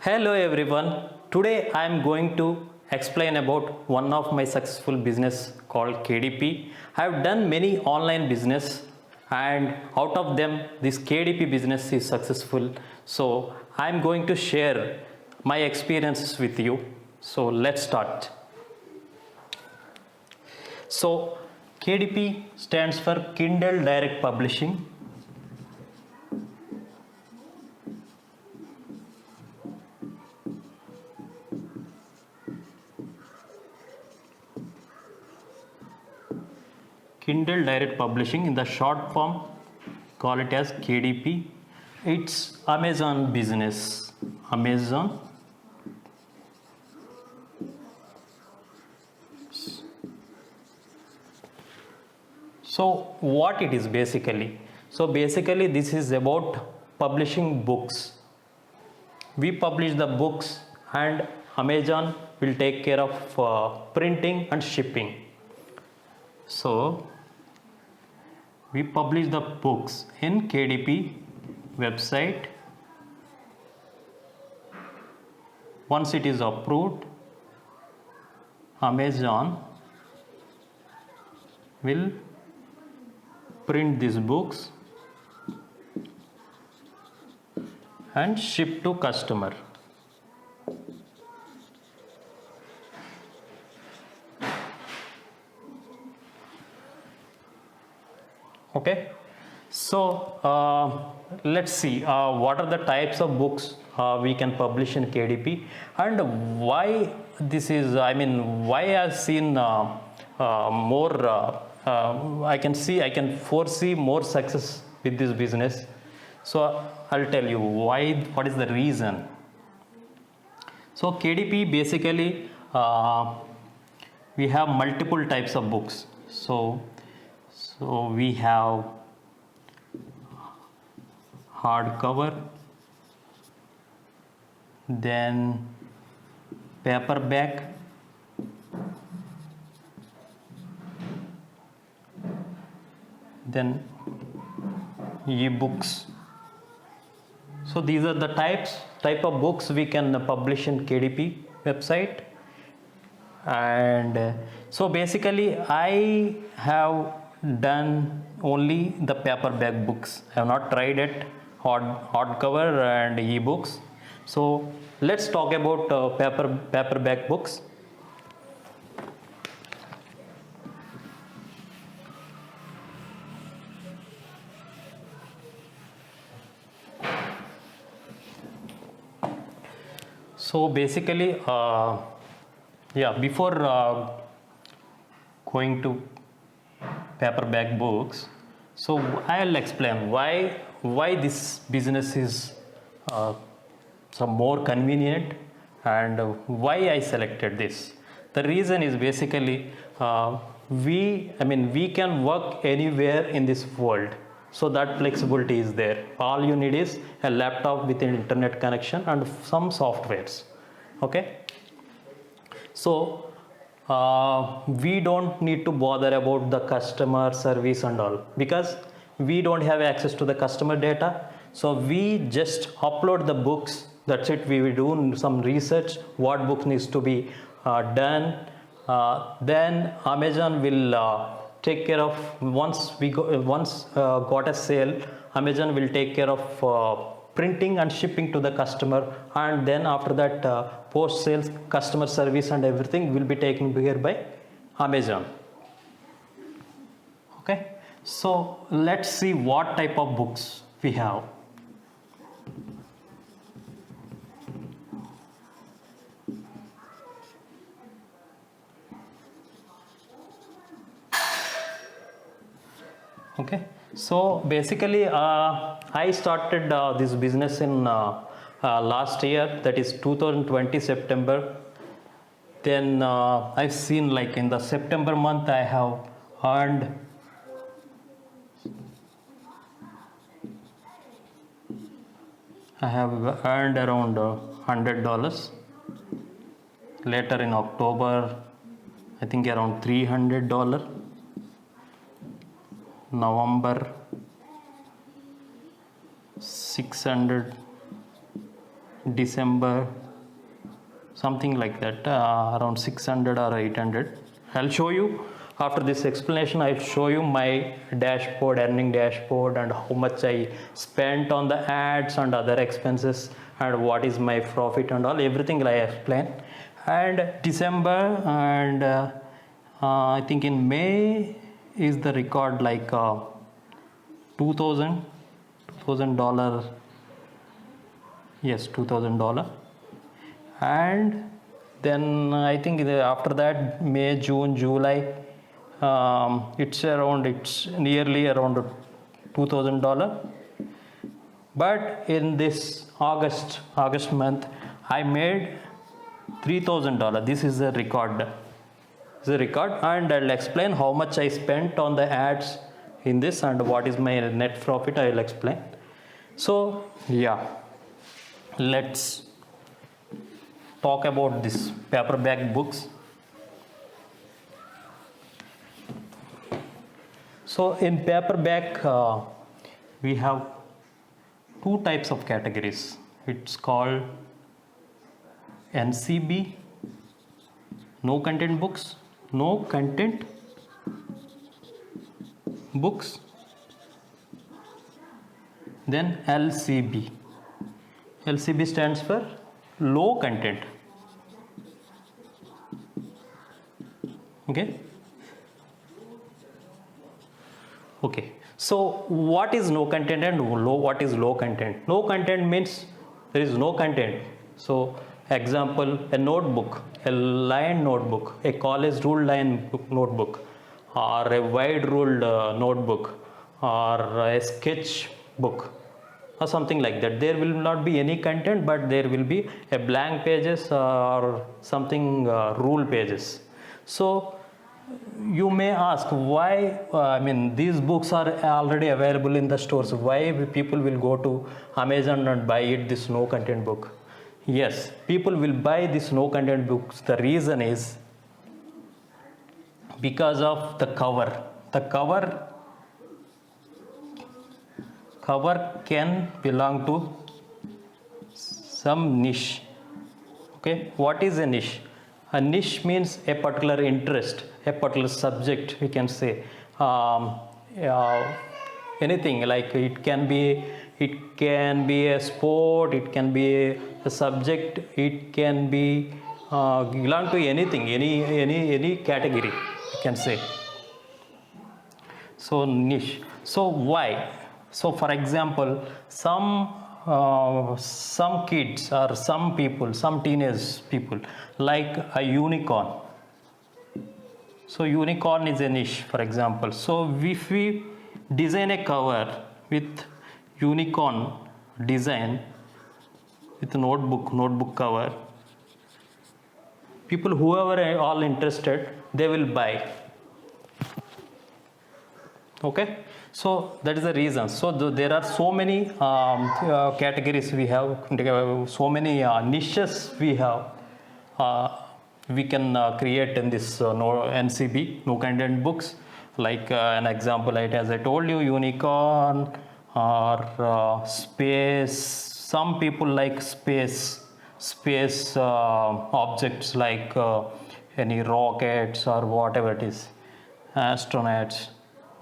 Hello everyone. Today I am going to explain about one of my successful business called KDP. I have done many online business and out of them this KDP business is successful. So I am going to share my experiences with you. So let's start. So KDP stands for Kindle Direct Publishing. Kindle Direct Publishing, in the short form, call it as KDP. It's Amazon business. Amazon. So what it is basically? So basically this is about publishing books. We publish the books and Amazon will take care of printing and shipping. So we publish the books in KDP website. Once it is approved, Amazon will print these books and ship to customer. Okay, so let's see what are the types of books we can publish in KDP and why this is, why I've seen more, I can foresee more success with this business. So I'll tell you why, what is the reason. So KDP basically, we have multiple types of books. So we have hardcover, then paperback, then e-books. So these are the type of books we can publish in KDP website. And so basically I have done only the paperback books. I have not tried it hardcover and e-books. So let's talk about paperback books. So basically, before going to paperback books, so I'll explain why this business is some more convenient and why I selected this. The reason is basically we can work anywhere in this world, so that flexibility is there. All you need is a laptop with an internet connection and some softwares. Okay, so we don't need to bother about the customer service and all, because we don't have access to the customer data. So we just upload the books, that's it. We will do some research what book needs to be done, then Amazon will take care of, once got a sale, Amazon will take care of printing and shipping to the customer, and then after that post sales customer service and everything will be taken care by Amazon. Okay, so let's see what type of books we have. Okay, so basically I started this business in last year, that is 2020 September. Then I've seen, like, in the September month I have earned around $100. Later in October, I think around $300. November 600, December, something like that, around 600 or 800. I'll show you after this explanation. I'll show you my dashboard, earning dashboard, and how much I spent on the ads and other expenses, and what is my profit and all, everything I explain. And December, and I think in May is the record, like $2,000, yes, $2,000. And then I think after that, May, June, July, it's nearly around $2,000. But in this August month, I made $3,000. This is a record. And I'll explain how much I spent on the ads in this and what is my net profit. I will explain. So yeah, let's talk about this paperback books. So in paperback, we have two types of categories. It's called NCB, no content books, then LCB. LCB stands for low content. Okay. So what is no content and what is low content? No content means there is no content. So example, a notebook, a lined notebook, a college ruled line notebook, or a wide ruled notebook, or a sketch book, or something like that. There will not be any content, but there will be a blank pages or something rule pages. So you may ask why, these books are already available in the stores. Why people will go to Amazon and buy it, this no content book? Yes, people will buy this no content books. The reason is because of the cover. The cover can belong to some niche. Okay, what is a niche? A niche means a particular interest, a particular subject, we can say. Anything, like it can be a sport, it can be a subject, it can be belong to anything, any category, you can say. So niche. So why? So for example, some kids or some people, some teenage people like a unicorn. So unicorn is a niche, for example. So if we design a cover with unicorn design, with notebook cover, people, whoever are all interested, they will buy. Okay, so that is the reason. So there are so many categories we have, so many niches we have. We can create in this NCB, no content books. Like an example, as I told you, unicorn or space. Some people like space objects, like any rockets or whatever it is, astronauts.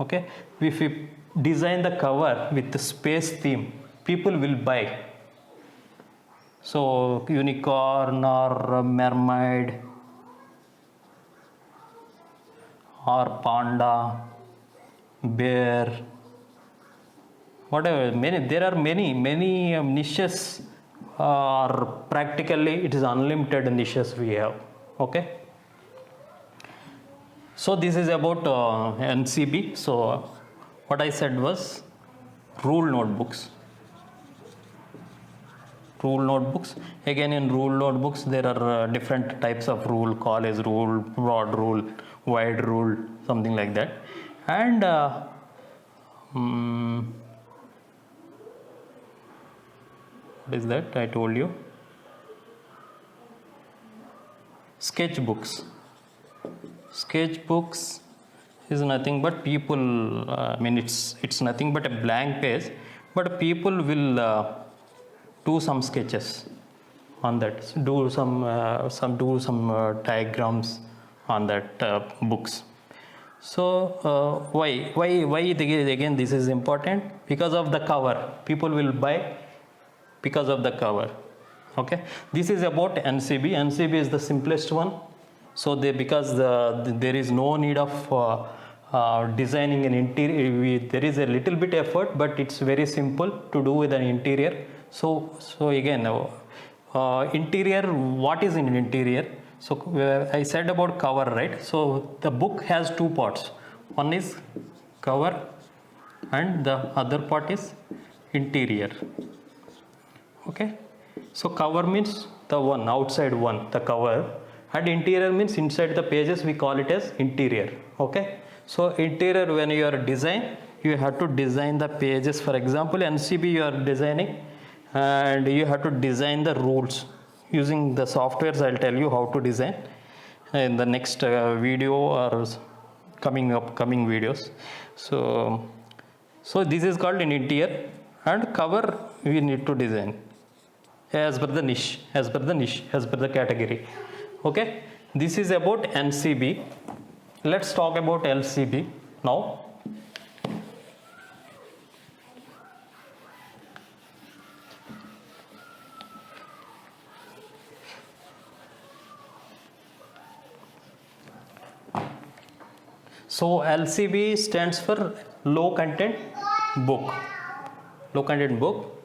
Okay, if we design the cover with the space theme, people will buy. So unicorn or mermaid or panda, bear, whatever. There are many niches, or practically it is unlimited niches we have. Okay. So this is about NCB. So what I said was rule notebooks. Again, in rule notebooks, there are different types of rule: college rule, broad rule, wide rule, something like that. And what is that? I told you. Sketchbooks is nothing but people, it's nothing but a blank page, but people will do some sketches. on that. So do some diagrams on that books. So why again this is important? Because of the cover. People will buy because of the cover. Okay, this is about NCB. NCB is the simplest one. So because there is no need of designing an interior. There is a little bit effort, but it's very simple to do with an interior. So again, interior. What is in interior? So I said about cover, right? So the book has two parts. One is cover, and the other part is interior. Okay. So cover means the one outside one, the cover, and interior means inside the pages. We call it as interior. Okay. So interior, when you are design, you have to design the pages. For example, NCB you are designing, and you have to design the rules using the softwares. I'll tell you how to design in the next video or coming videos. So this is called an interior, and cover we need to design as per the niche, as per the category. Okay, this is about NCB. Let's talk about LCB now. So LCB stands for low content book. Low content book.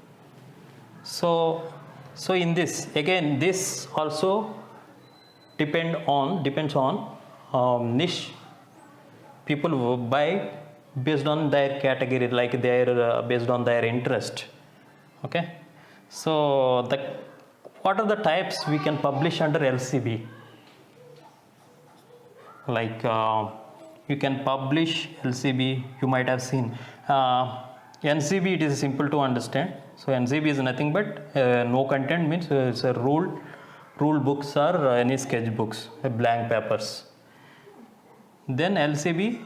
So in this, again, this also depends on niche. People will buy based on their category, like their based on their interest. Okay. So what are the types we can publish under LCB? Like you can publish LCB. You might have seen NCB. It is simple to understand. So NCB is nothing but no content, means it's a rule books or any sketch books, blank papers. Then LCB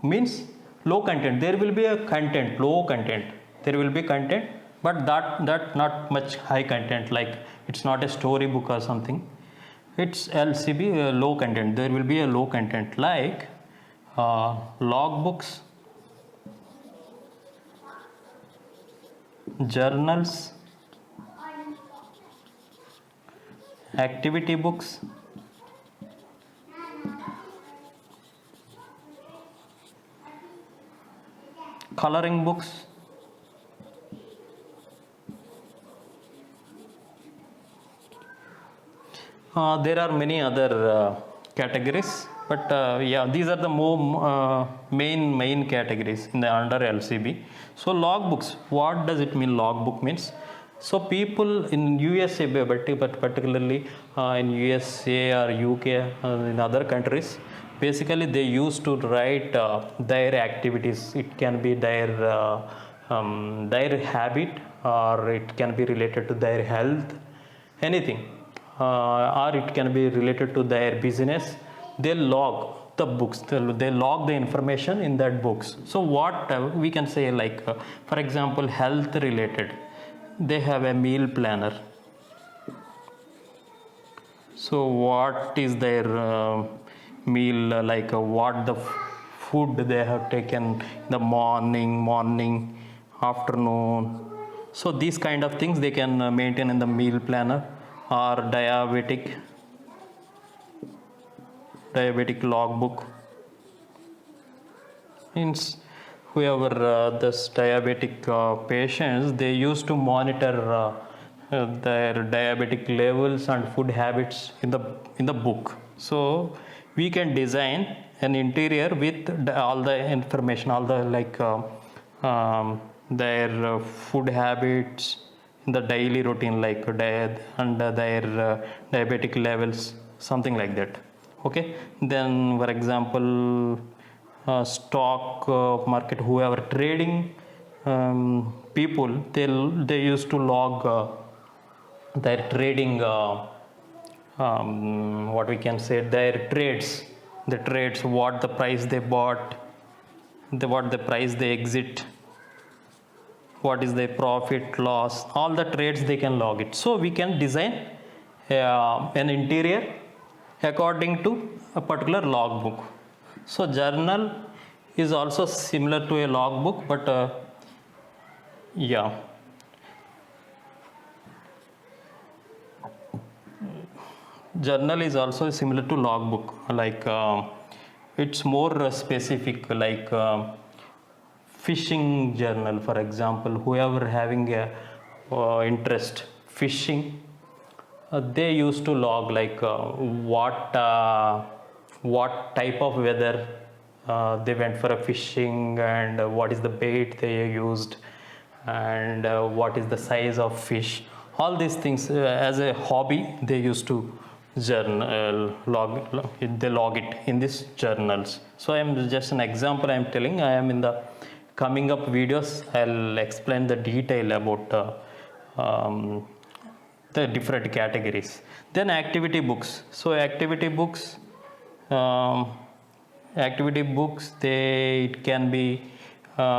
means low content. There will be a content, low content. There will be content, but that not much high content. Like it's not a story book or something. It's LCB, low content. There will be a low content, like log books, journals, activity books, coloring books, there are many other categories, but yeah, these are the more main categories in the under LCB. So log books, what does it mean? Log book means, so people in USA, but particularly in USA or UK, in other countries, basically they used to write their activities. It can be their habit, or it can be related to their health, anything, or it can be related to their business. They log the books, they log the information in that books. So what we can say, like for example, health related, they have a meal planner. So what is their meal, like what the food they have taken in the morning, afternoon. So these kind of things they can maintain in the meal planner. Or diabetic logbook, means whoever this diabetic patients, they used to monitor their diabetic levels and food habits in the book. So we can design an interior with all the information, all the like their food habits in the daily routine, like diet and their diabetic levels, something like that. Okay. Then for example, stock market, whoever trading people, they used to log their trading what we can say, their trades, what the price they bought, what the price they exit, what is the profit loss, all the trades they can log it. So we can design an interior according to a particular logbook. So journal is also similar to a logbook, but yeah, journal is also similar to logbook, like it's more specific, like fishing journal, for example. Whoever having a interest fishing, they used to log like what type of weather they went for a fishing, and what is the bait they used, and what is the size of fish. All these things as a hobby they used to journal they log it in these journals. So I am just an example I am telling. I am in the coming up videos I'll explain the detail about the different categories. Then activity books. So um, activity books, it can be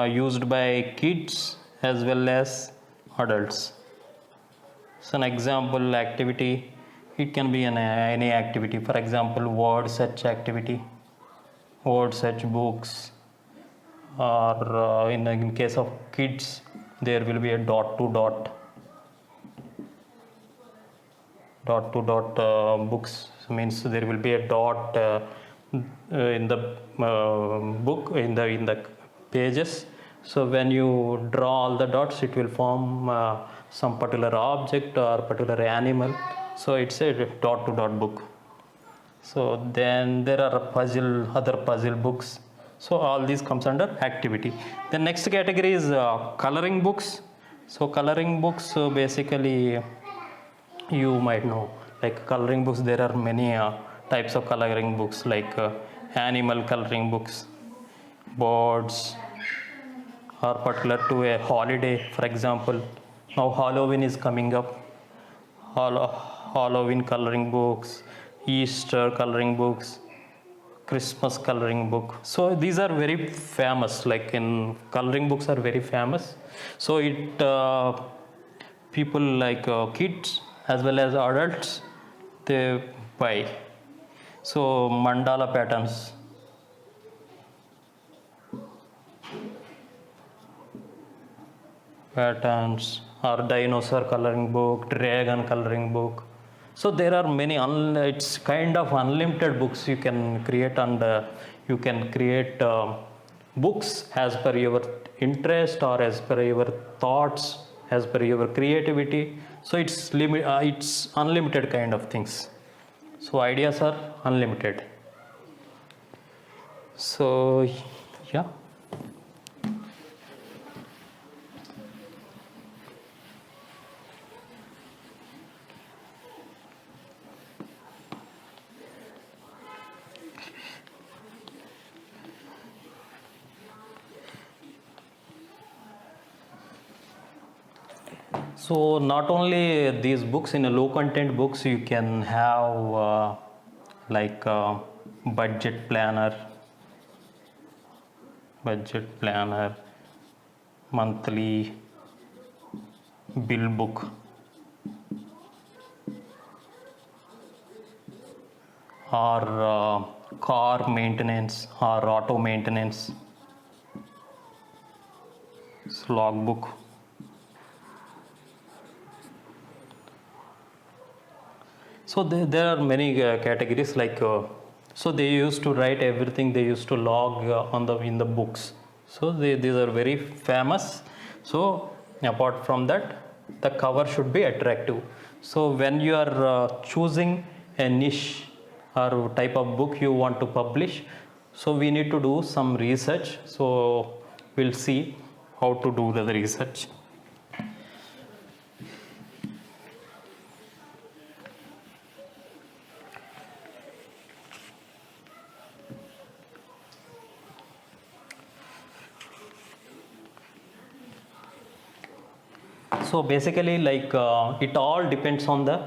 used by kids as well as adults. So an example activity, it can be any activity. For example, word search activity, word search books, or in case of kids there will be a dot to dot books. So means there will be a dot in the book, in the pages. So when you draw all the dots, it will form some particular object or particular animal. So it's a dot to dot book. So then there are other puzzle books. So all these comes under activity. The next category is coloring books. So coloring books, basically you might know, like coloring books, there are many types of coloring books, like animal coloring books, birds, or particular to a holiday. For example, now Halloween is coming up. Halloween coloring books, Easter coloring books, Christmas coloring book. So these are very famous, like in coloring books are very famous. So it people like kids as well as adults, they buy. So mandala patterns, or dinosaur coloring book, dragon coloring book. So there are many it's kind of unlimited books you can create, and you can create books as per your interest or as per your thoughts, as per your creativity. So it's unlimited kind of things. So ideas are unlimited. So yeah. So not only these books, in a low content books you can have like budget planner, monthly bill book, or car maintenance or auto maintenance logbook. So there are many categories, like so they used to write everything, they used to log in the books. So these are very famous. So apart from that, the cover should be attractive. So when you are choosing a niche or type of book you want to publish, so we need to do some research. So we'll see how to do the research. So basically, like it all depends on the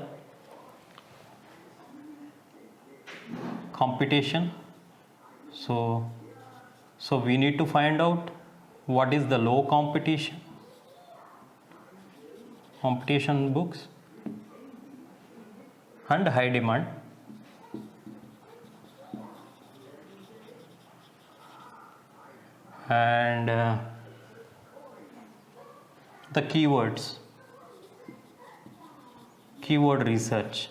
competition. So we need to find out what is the low competition competition books and high demand. And the keywords, keyword research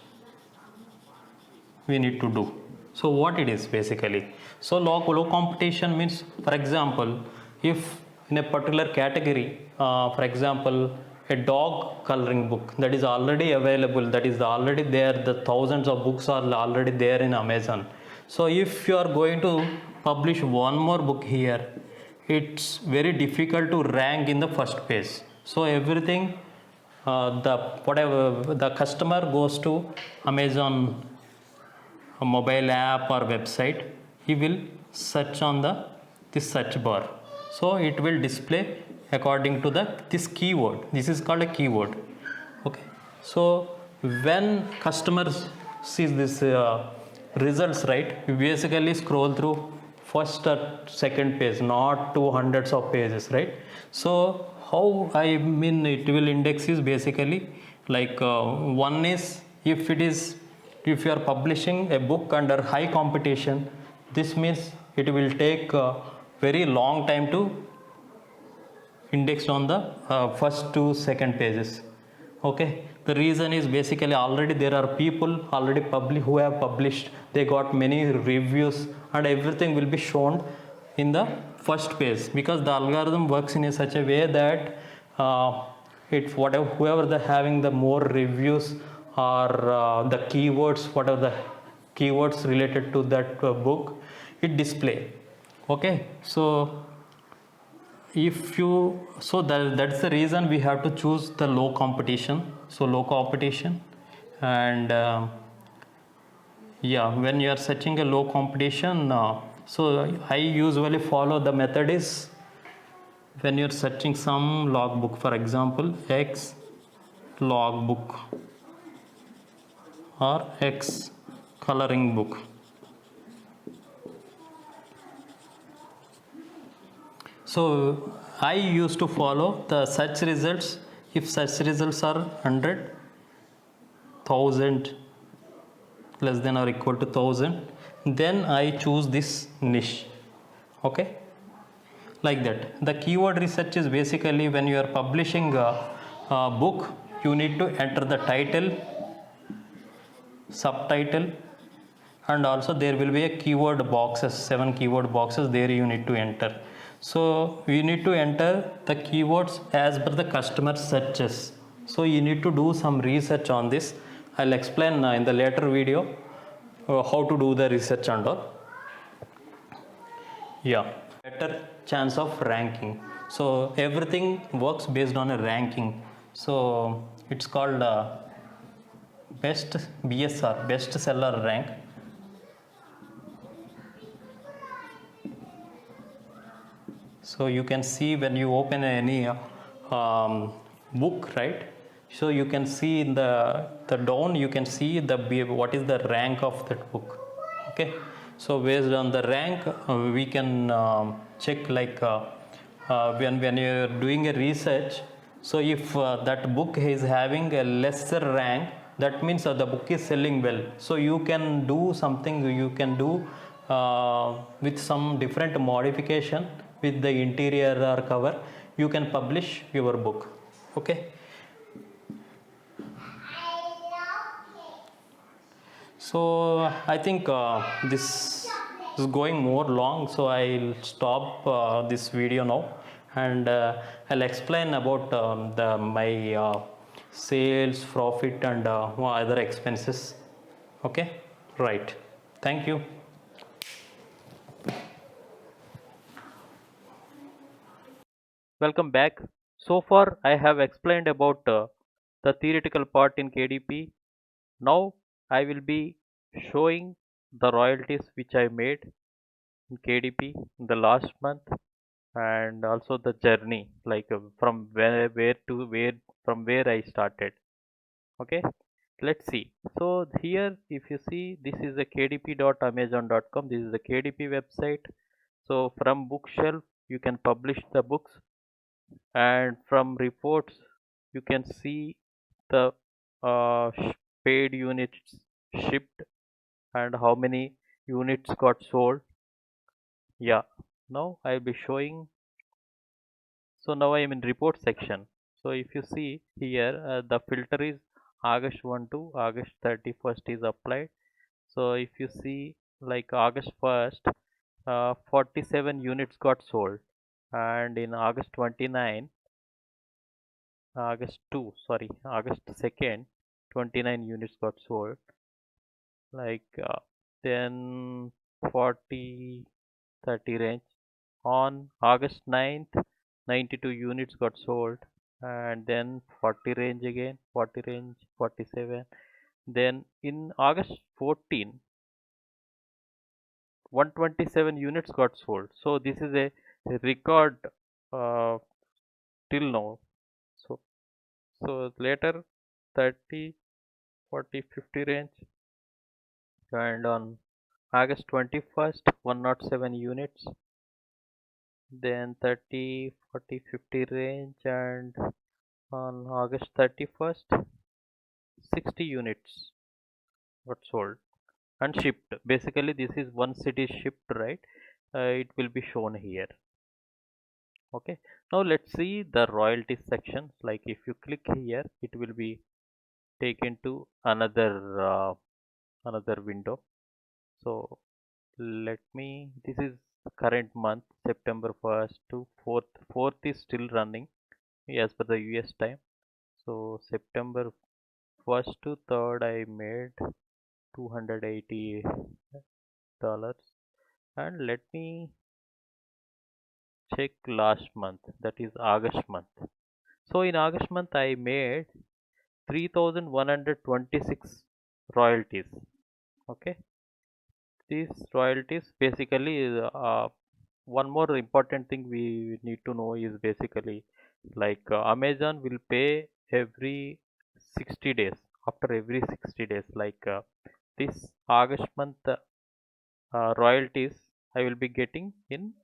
we need to do. So what it is basically, so low competition means, for example, if in a particular category, for example, a dog coloring book that is already available, that is already there, the thousands of books are already there in Amazon. So if you are going to publish one more book here, it's very difficult to rank in the first page. So everything, the whatever the customer goes to Amazon a mobile app or website, he will search on this search bar. So it will display according to this keyword. This is called a keyword. Okay, so when customers sees this results, right, we basically scroll through first or second page, not to hundreds of pages, right? So how I mean it will index is basically like one is, if you are publishing a book under high competition, this means it will take a very long time to index on the first to second pages. Okay, the reason is basically already there are people already who have published, they got many reviews and everything will be shown in the first page, because the algorithm works in a such a way that it whatever whoever the having the more reviews or the keywords, whatever the keywords related to that book, it display. Okay, so if you, so that's the reason we have to choose the low competition. So low competition, and yeah, when you are searching a low competition, so I usually follow the method is, when you're searching some logbook, for example X logbook or X coloring book, so I used to follow the search results. If search results are 100,000 less than or equal to 1000, then I choose this niche. Okay, like that. The keyword research is basically when you are publishing a book, you need to enter the title, subtitle, and also there will be a keyword boxes, 7 keyword boxes there you need to enter. So you need to enter the keywords as per the customer searches. So you need to do some research on this. I'll explain in the later video how to do the research and all. Yeah, better chance of ranking. So everything works based on a ranking. So it's called bestseller rank. So you can see when you open any book, right? So you can see in the down, you can see what is the rank of that book. Okay, so based on the rank, we can check like when you're doing a research. So if that book is having a lesser rank, that means the book is selling well. So you can do something, you can do with some different modification with the interior or cover, you can publish your book. Okay, so I think this is going more long, so I'll stop this video now, and I'll explain about my sales, profit, and other expenses. Okay, right. Thank you. Welcome back. So far, I have explained about the theoretical part in KDP. Now, I will be showing the royalties which I made in KDP in the last month, and also the journey, like from where to where, from where I started. Okay, let's see. So here, if you see, this is a kdp.amazon.com. This is the KDP website. So from bookshelf, you can publish the books, and from reports you can see the paid units shipped and how many units got sold. Yeah, now I'll be showing. So now I am in report section. So if you see here, the filter is August 1 to August 31st is applied. So if you see like August 1st, 47 units got sold, and in August 29, August 2, sorry, August 2nd, 29 units got sold. Like then 40, 30 range. On August 9th, 92 units got sold, and then 40 range again, 40 range, 47. Then in August 14, 127 units got sold. So this is a record uh, till now. So later 30, 40, 50 range, and on August 21st, 107 units, then 30, 40, 50 range, and on August 31st, 60 units got sold and shipped. Basically, this is one city shipped, right? It will be shown here. Okay. Now let's see the royalties section. Like if you click here, it will be taken to another window. So let me. This is current month, September 1st to 4th. 4th is still running as per the US time. So September 1st to 3rd, I made $280, and let me check last month, that is August month. So in August month I made 3126 royalties. Okay, these royalties basically one more important thing we need to know is basically like Amazon will pay every 60 days. After every 60 days, like this August month royalties I will be getting in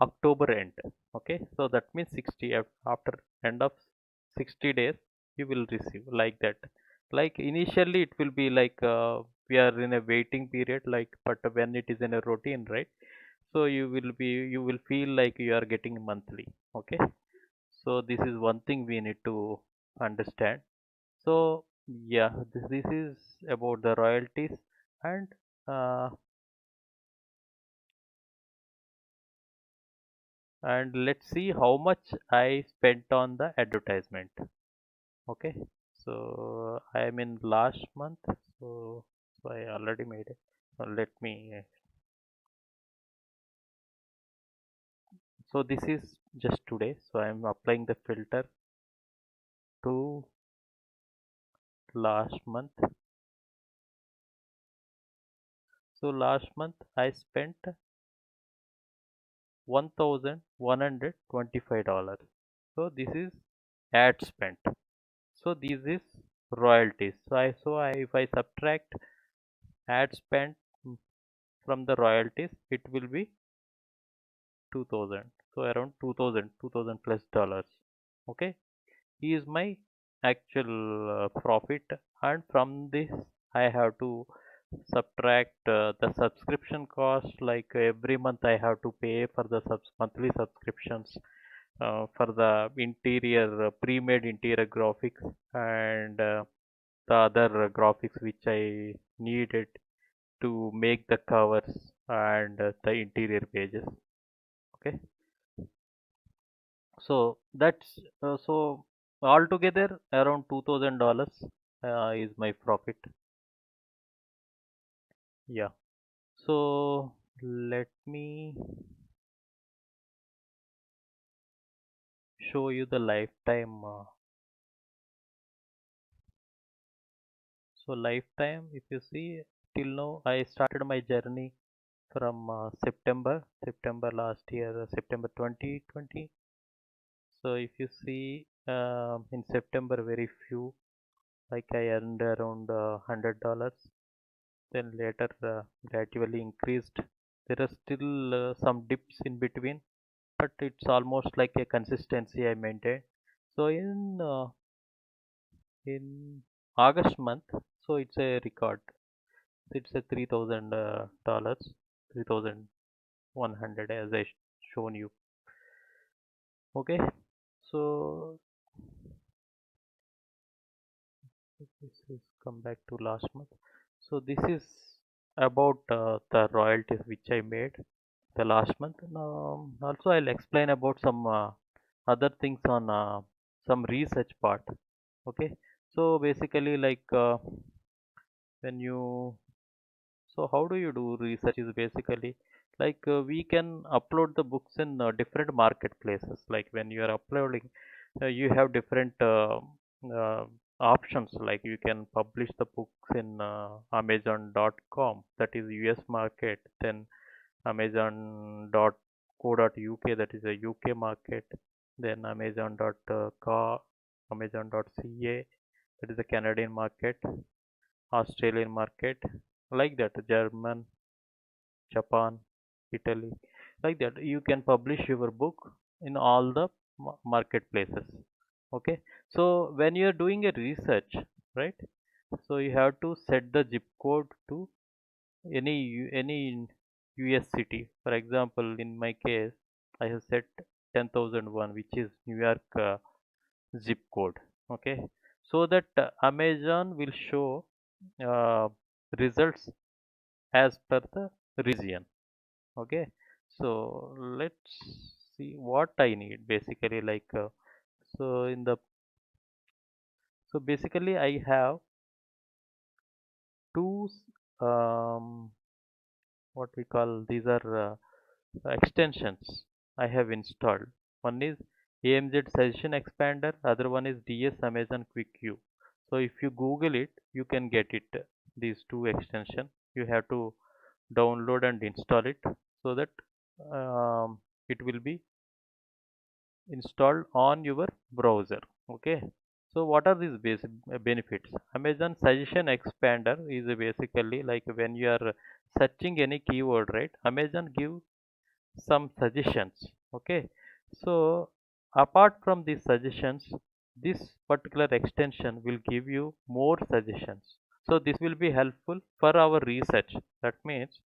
October end. Okay, so that means 60 after end of 60 days you will receive like that. Like initially it will be like we are in a waiting period, like, but when it is in a routine, right? So you will feel like you are getting monthly. Okay, so this is one thing we need to understand. So yeah, this is about the royalties. And uh, let's see how much I spent on the advertisement. Okay, so I am in last month, so I already made it. Let me. So this is just today. So I am applying the filter to last month. So last month I spent $1,125. So this is ad spent. So this is royalties. So I if I subtract ad spent from the royalties, it will be 2000. So around 2000 plus dollars. Okay, is my actual profit, and from this I have to subtract the subscription cost. Like every month I have to pay for the monthly subscriptions for the interior pre-made interior graphics, and the other graphics which I needed to make the covers and the interior pages. Okay, so that's so altogether around $2000 is my profit. Yeah. So let me show you the lifetime. So lifetime, if you see, till now I started my journey from September last year, September 2020. So if you see, in September, very few, like I earned around $100. Then later gradually increased. There are still some dips in between, but it's almost like a consistency I maintain. So in August month. So it's a record. It's a $3,000, 3,100 as I shown you. Okay, so this is come back to last month. So this is about the royalties which I made the last month. Also, I'll explain about some other things on some research part. Okay, so basically, like when you so how do you do research is basically like we can upload the books in different marketplaces. Like when you are uploading, you have different uh, options. Like you can publish the books in Amazon.com, that is US market, then Amazon.co.uk, that is a UK market, then Amazon.ca, that is a Canadian market, Australian market, like that, German, Japan, Italy, like that. You can publish your book in all the marketplaces. Okay, so when you are doing a research, right? So you have to set the zip code to any US city. For example, in my case, I have set 10,001, which is New York zip code. Okay, so that Amazon will show uh, results as per the region. Okay, so let's see what I need basically. Like so in the so basically I have two what we call, these are extensions I have installed. One is AMZ Suggestion Expander, other one is DS Amazon Quick Queue. So if you Google it, you can get it. These two extension you have to download and install it so that it will be installed on your browser. Okay. So what are these basic benefits? Amazon Suggestion Expander is basically like when you are searching any keyword, right? Amazon give some suggestions. Okay, so apart from these suggestions, this particular extension will give you more suggestions. So this will be helpful for our research. That means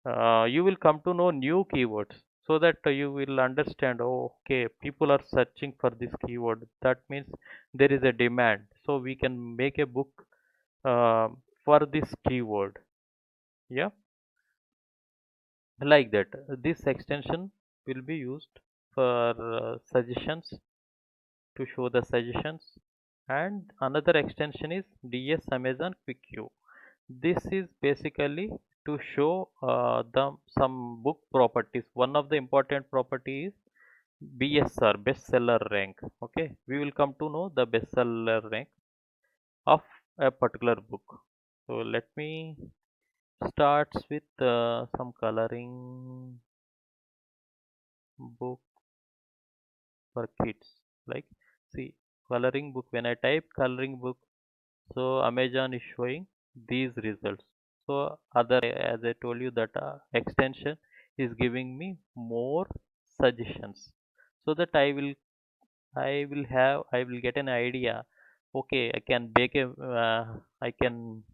you will come to know new keywords, so that you will understand, oh, okay, people are searching for this keyword, that means there is a demand, so we can make a book uh, for this keyword. Yeah, like that. This extension will be used for suggestions, to show the suggestions. And another extension is DS Amazon Quick Queue. This is basically to show the some book properties. One of the important property is BSR, bestseller rank. Okay, we will come to know the bestseller rank of a particular book. So let me starts with some coloring book for kids. Like, see, coloring book, when I type coloring book, so Amazon is showing these results. So other, as I told you, that extension is giving me more suggestions, so that I will get an idea. Okay, I can make a I can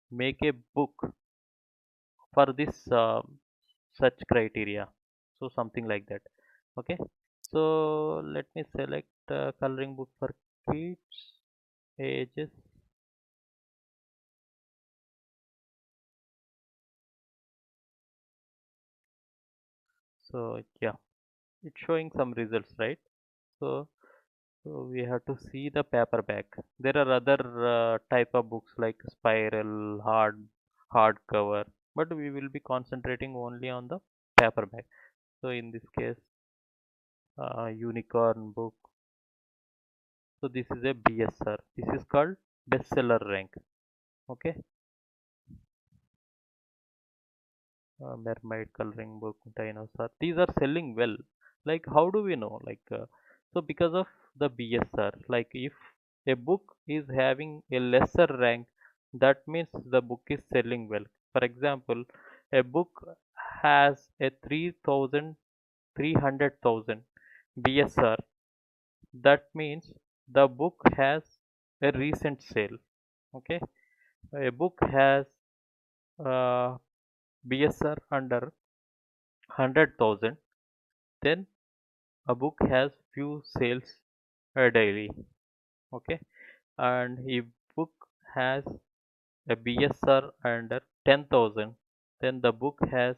make a book for this such criteria. So something like that. Okay, so let me select coloring book for kids ages. So yeah, it's showing some results, right? So we have to see the paperback. There are other type of books like spiral, hardcover, but we will be concentrating only on the paperback. So in this case, unicorn book. So this is a BSR. This is called bestseller rank. Okay, mermaid coloring book, dinosaur. These are selling well. Like how do we know? Like so because of the BSR. Like if a book is having a lesser rank, that means the book is selling well. For example, a book has a 300,000 BSR. That means the book has a recent sale. Okay, a book has uh, BSR under 100,000, then a book has few sales daily. Okay, and if book has a BSR under 10,000, then the book has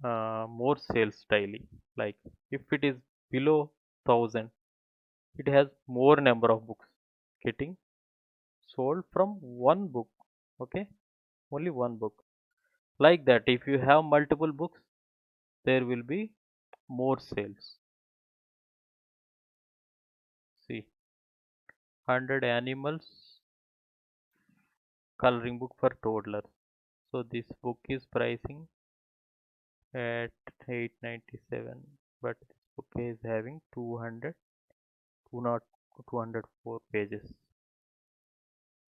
more sales daily. Like if it is below 1,000, it has more number of books getting sold from one book. Okay, only one book. Like that, if you have multiple books, there will be more sales. See, 100 animals coloring book for toddlers. So this book is pricing at 897, but this book is having 200 204 pages.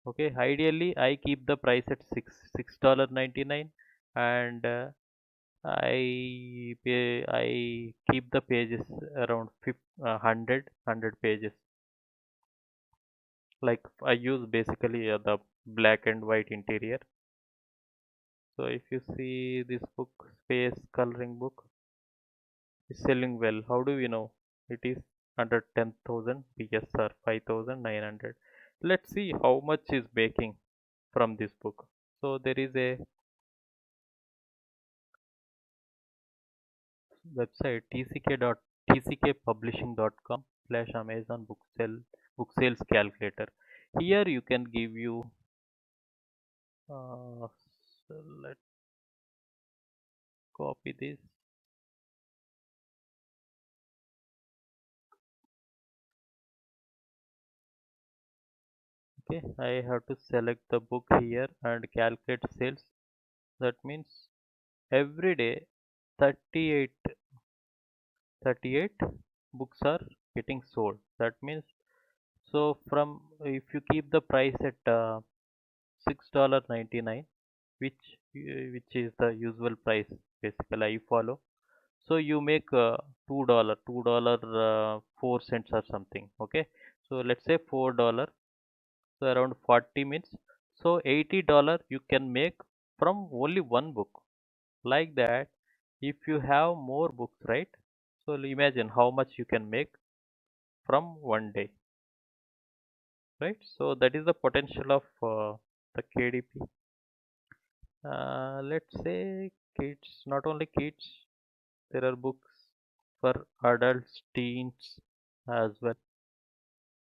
Okay, ideally I keep the price at $6.99, and I keep the pages around 100 pages. Like I use basically the black and white interior. So if you see this book, space coloring book, is selling well. How do we know? It is under 10,000 PSR, 5,900. Let's see how much is making from this book. So there is a website tckpublishing.com/Amazon book sales calculator. Here you can give you so let's copy this. Okay, I have to select the book here and calculate sales. That means every day 38 38 books are getting sold. That means, so from, if you keep the price at $6.99, which is the usual price basically I follow. So you make $2 4 cents or something. Okay, so let's say $4, so around 40 minutes. So $80 you can make from only one book. Like that, if you have more books, right? So imagine how much you can make from one day, right? So that is the potential of the KDP. Let's say kids, not only kids, there are books for adults, teens as well,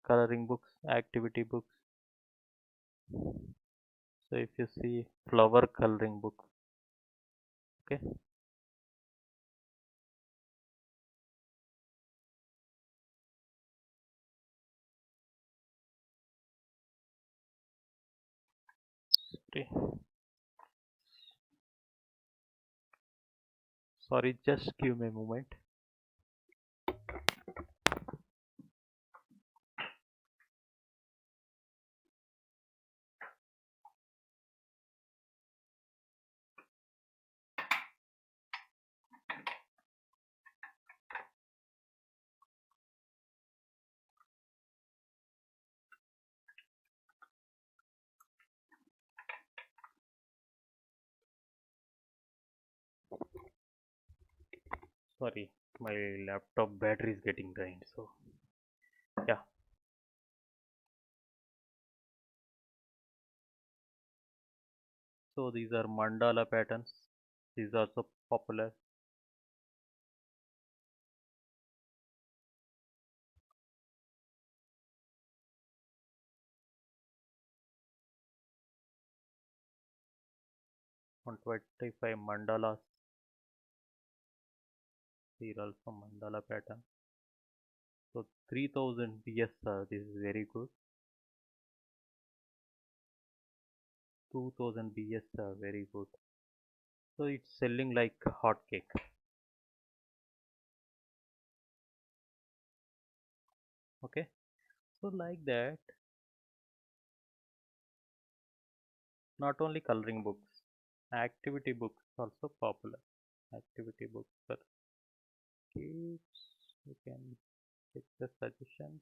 coloring books, activity books. So if you see flower coloring book, okay, sorry, sorry, just give me a moment. Sorry, my laptop battery is getting drained. So yeah, so these are mandala patterns. These are so popular. On 25 mandalas, here also mandala pattern. So 3000 BSR, this is very good. 2000 BSR, very good. So it's selling like hot cake. Okay, so like that, not only coloring books, activity books also popular. Activity books for kids, you can check the suggestions.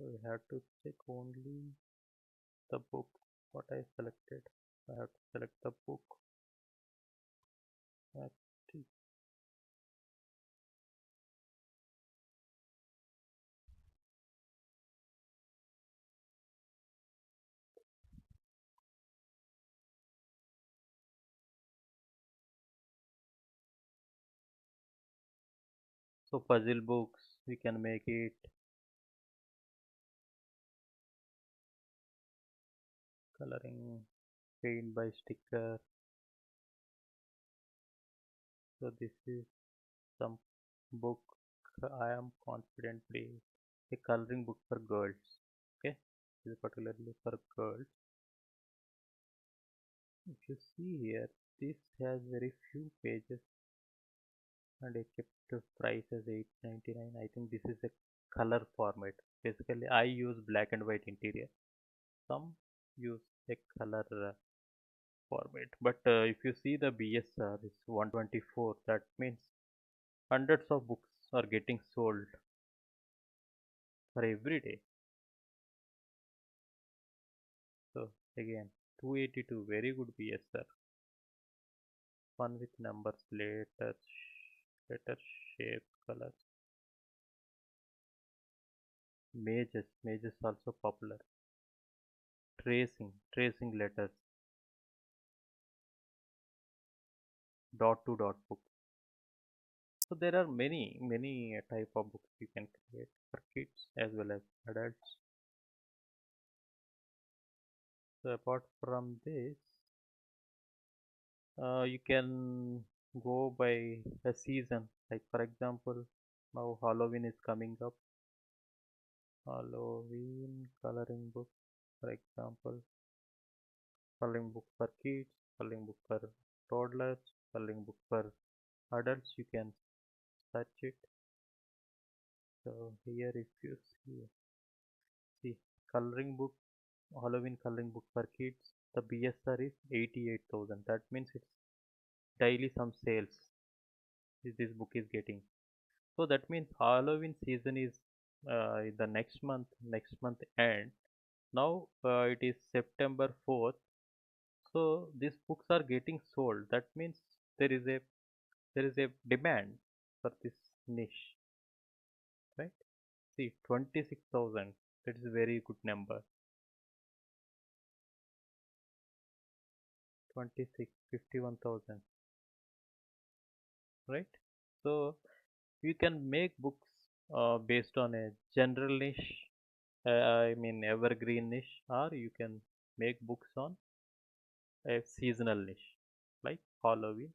So we have to check only the book what I selected. I have to select the book. Active. So puzzle books we can make it coloring paint by sticker. So this is some book I am confidently a coloring book for girls. Okay, this is particularly for girls. If you see here, this has very few pages and I kept the price as 8.99. I think this is a color format. Basically, I use black and white interior. Some use a color format. But if you see the BSR is 124, that means hundreds of books are getting sold for every day. So again, 282, very good BSR. Fun with numbers, letter shapes, colors. Mages also popular. Tracing letters, dot to dot book. So there are many type of books you can create for kids as well as adults. So apart from this, you can go by a season. Like for example, now Halloween is coming up. Halloween coloring book, for example, coloring book for kids, coloring book for toddlers, coloring book for adults. You can search it. So here, if you see coloring book, Halloween coloring book for kids, the BSR is 88,000. That means it's daily some sales this book is getting. So that means Halloween season is the next month end. Now it is September 4th. So these books are getting sold. That means there is a there is a demand for this niche, right? See, 26,000. That is a very good number. 26, 51,000, right? So you can make books based on a general niche, I mean evergreen niche, or you can make books on a seasonal niche like Halloween,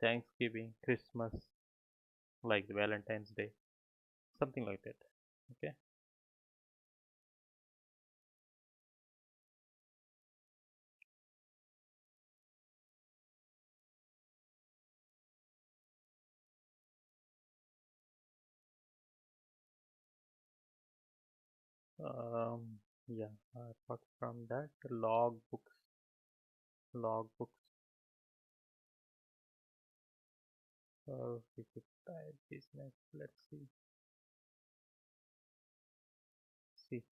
Thanksgiving, Christmas, like Valentine's Day, something like that. Okay. Yeah. Apart from that, log books. We could type business. Let's see. See,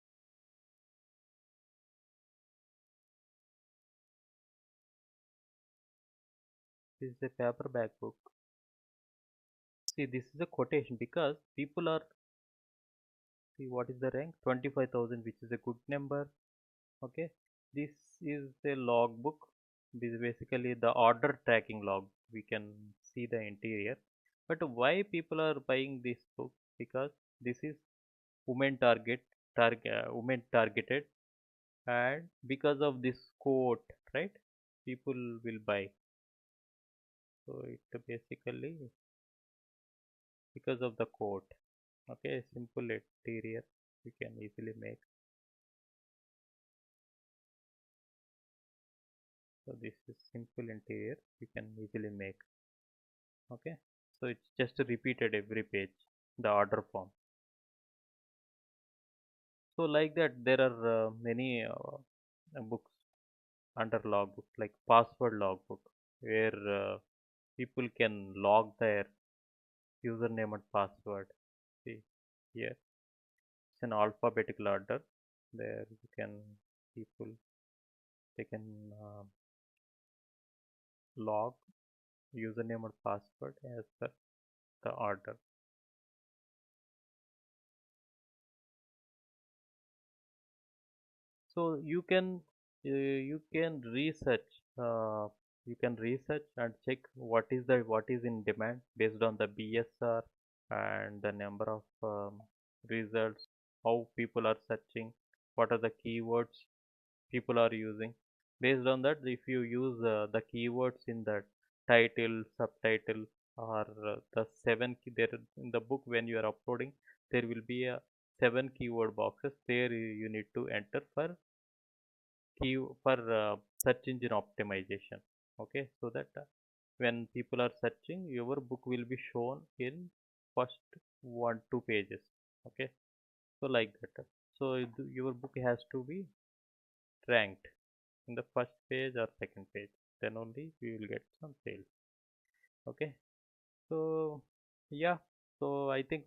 this is a paperback book. See, this is a quotation because people are see what is the rank 25,000, which is a good number. Okay, this is a logbook. This is basically the order tracking log. We can see the interior. But why people are buying this book? Because this is women targeted, and because of this quote, right? People will buy. So it basically because of the quote. Okay, simple interior we can easily make. So this is simple interior we can easily make. Okay, so it's just repeated every page, the order form. So like that there are many books under logbook like password logbook where people can log their username and password. See here, it's in alphabetical order. There you can people they can log username or password as per the order. So you can research you can research and check what is in demand based on the BSR and the number of results, how people are searching, what are the keywords people are using. Based on that, if you use the keywords in the title, subtitle, or the there in the book when you are uploading, there will be a 7 keyword boxes. There you need to enter for search engine optimization. Okay, so that when people are searching, your book will be shown in first 1 2 pages. Okay, so like that. So your book has to be ranked in the first page or second page, then only you will get some sales. Okay, so yeah, so I think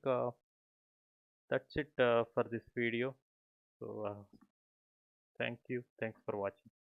that's it for this video. So thank you, thanks for watching.